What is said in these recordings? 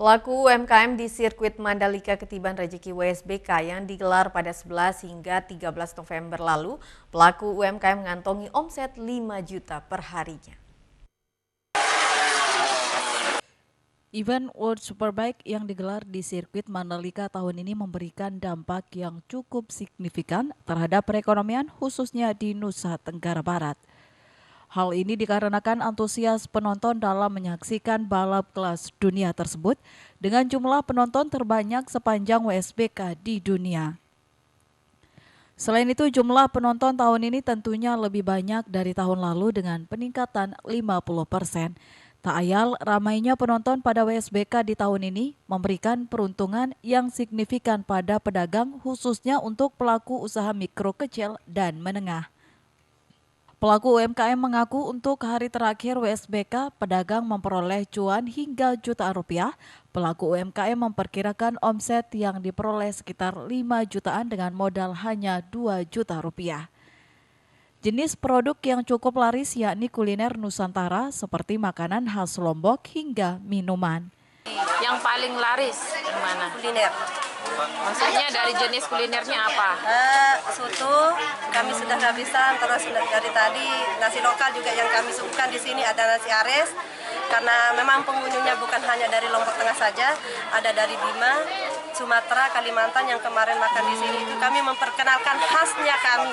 Pelaku UMKM di sirkuit Mandalika ketiban rezeki WSBK yang digelar pada 11 hingga 13 November lalu, pelaku UMKM mengantongi omset 5 juta per harinya. Event World Superbike yang digelar di sirkuit Mandalika tahun ini memberikan dampak yang cukup signifikan terhadap perekonomian khususnya di Nusa Tenggara Barat. Hal ini dikarenakan antusias penonton dalam menyaksikan balap kelas dunia tersebut dengan jumlah penonton terbanyak sepanjang WSBK di dunia. Selain itu, jumlah penonton tahun ini tentunya lebih banyak dari tahun lalu dengan peningkatan 50%. Tak ayal, ramainya penonton pada WSBK di tahun ini memberikan peruntungan yang signifikan pada pedagang khususnya untuk pelaku usaha mikro kecil dan menengah. Pelaku UMKM mengaku untuk hari terakhir WSBK, pedagang memperoleh cuan hingga jutaan rupiah. Pelaku UMKM memperkirakan omset yang diperoleh sekitar 5 jutaan dengan modal hanya 2 juta rupiah. Jenis produk yang cukup laris yakni kuliner Nusantara seperti makanan khas Lombok hingga minuman. Yang paling laris yang mana? Kuliner. Maksudnya dari jenis kulinernya apa? Soto kami sudah kehabisan, terus dari tadi nasi lokal juga yang kami suguhkan di sini ada nasi ares, karena memang pengunjungnya bukan hanya dari Lombok Tengah saja, ada dari Bima, Sumatera, Kalimantan yang kemarin makan di sini. Itu kami memperkenalkan khasnya kami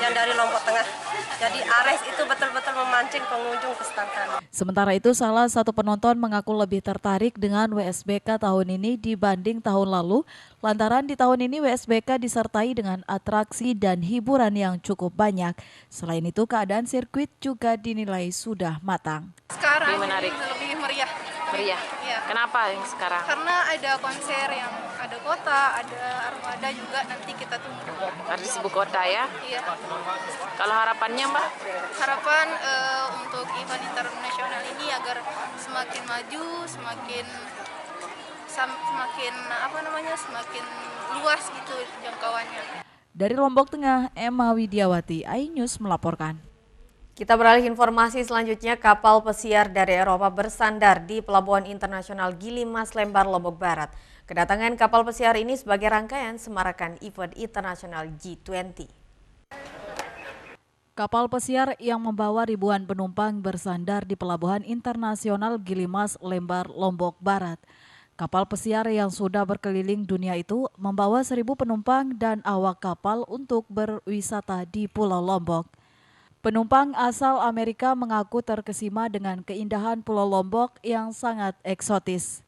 yang dari Lombok Tengah. Jadi ares itu betul-betul memancing pengunjung ke stand kami. Sementara itu, salah satu penonton mengaku lebih tertarik dengan WSBK tahun ini dibanding tahun lalu, lantaran di tahun ini WSBK disertai dengan atraksi dan hiburan yang cukup banyak. Selain itu, keadaan sirkuit juga dinilai sudah matang. Sekarang Lebih menarik. lebih meriah. Meriah. Iya. Kenapa yang sekarang? Karena ada konser yang ada kota, ada armada juga, nanti kita tunggu. Harus ibu kota ya. Iya. Kalau harapannya Mbak? Harapan untuk event internasional ini agar semakin maju, semakin semakin luas gitu jangkauannya. Dari Lombok Tengah, Emma Widiawati, iNews melaporkan. Kita beralih informasi selanjutnya, kapal pesiar dari Eropa bersandar di Pelabuhan Internasional Gili Mas Lembar, Lombok Barat. Kedatangan kapal pesiar ini sebagai rangkaian semarakan event internasional G20. Kapal pesiar yang membawa ribuan penumpang bersandar di Pelabuhan Internasional Gili Mas Lembar, Lombok Barat. Kapal pesiar yang sudah berkeliling dunia itu membawa 1.000 penumpang dan awak kapal untuk berwisata di Pulau Lombok. Penumpang asal Amerika mengaku terkesima dengan keindahan Pulau Lombok yang sangat eksotis.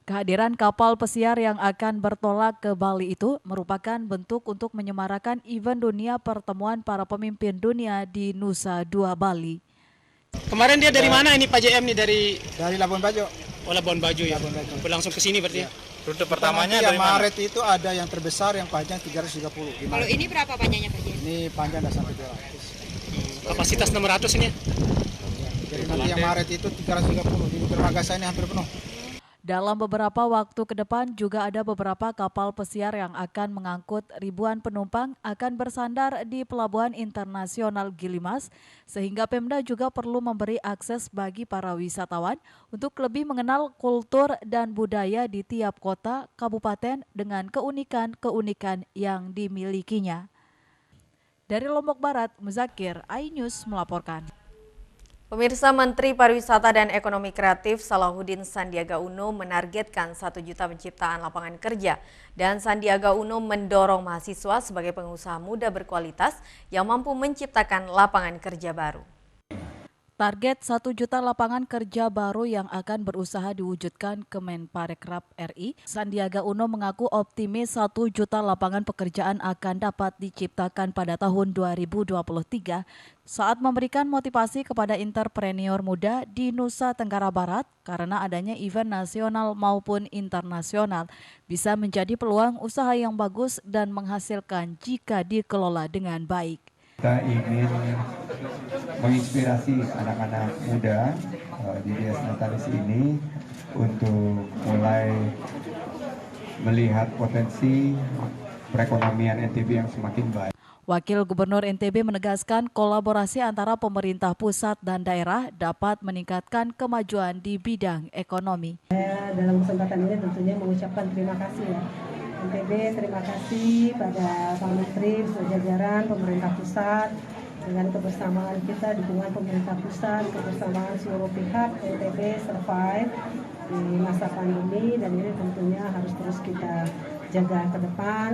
Kehadiran kapal pesiar yang akan bertolak ke Bali itu merupakan bentuk untuk menyemarakan event dunia pertemuan para pemimpin dunia di Nusa Dua Bali. Kemarin dia dari mana ini Pak JM nih Dari Labuan Bajo. Oh, Labuan Bajo ya. Labuan Bajo. Langsung ke sini berarti. Ya. Rute pertamanya yang dari mana? Maret itu ada yang terbesar yang panjang 330. Kalau ini berapa panjangnya Pak JM? Ini panjang dah sampai 200. Kapasitas 600 ini. Jadi nanti yang Maret itu 330. Di dermaga saya ini hampir penuh. Dalam beberapa waktu ke depan juga ada beberapa kapal pesiar yang akan mengangkut ribuan penumpang akan bersandar di Pelabuhan Internasional Gili Mas, sehingga Pemda juga perlu memberi akses bagi para wisatawan untuk lebih mengenal kultur dan budaya di tiap kota, kabupaten dengan keunikan-keunikan yang dimilikinya. Dari Lombok Barat, Muzakir, iNews melaporkan. Pemirsa, Menteri Pariwisata dan Ekonomi Kreatif Salahuddin Sandiaga Uno menargetkan 1 juta penciptaan lapangan kerja, dan Sandiaga Uno mendorong mahasiswa sebagai pengusaha muda berkualitas yang mampu menciptakan lapangan kerja baru. Target 1 juta lapangan kerja baru yang akan berusaha diwujudkan Kemenparekraf RI, Sandiaga Uno mengaku optimis 1 juta lapangan pekerjaan akan dapat diciptakan pada tahun 2023 saat memberikan motivasi kepada entrepreneur muda di Nusa Tenggara Barat karena adanya event nasional maupun internasional bisa menjadi peluang usaha yang bagus dan menghasilkan jika dikelola dengan baik. Kita ingin menginspirasi anak-anak muda di Dias Natalis ini untuk mulai melihat potensi perekonomian NTB yang semakin baik. Wakil Gubernur NTB menegaskan kolaborasi antara pemerintah pusat dan daerah dapat meningkatkan kemajuan di bidang ekonomi. Saya dalam kesempatan ini tentunya mengucapkan terima kasih ya. NTB terima kasih pada Pak Menteri, jajaran pemerintah pusat, dengan kebersamaan kita, dukungan pemerintah pusat, kebersamaan seluruh pihak, NTB survive di masa pandemi dan ini tentunya harus terus kita jaga ke depan.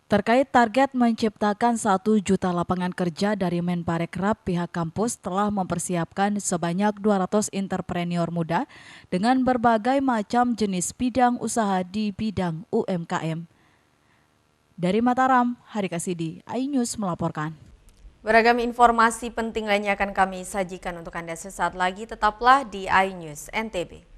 Terkait target menciptakan 1 juta lapangan kerja dari Menparekraf, pihak kampus telah mempersiapkan sebanyak 200 entrepreneur muda dengan berbagai macam jenis bidang usaha di bidang UMKM. Dari Mataram, Hari Kasidi, iNews melaporkan. Beragam informasi penting lainnya akan kami sajikan untuk Anda sesaat lagi. Tetaplah di iNews NTB.